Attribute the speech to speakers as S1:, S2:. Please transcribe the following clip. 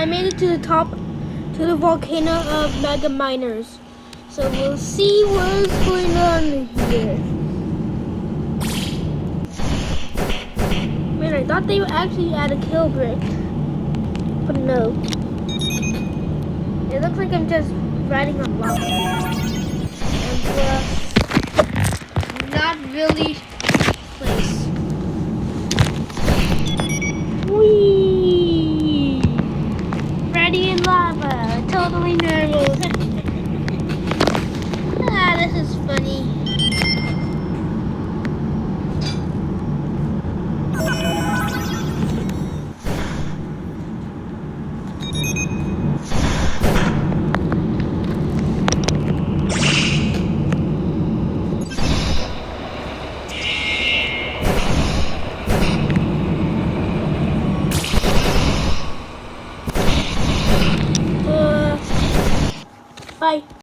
S1: I made it to the top, to the volcano of mega miners. So we'll see what's going on here. Man, I thought they would actually add a kill brick, but no. It looks like I'm just riding on lava. And not really place. Whee! Riding in lava, totally normal. Ah, this is funny. Bye.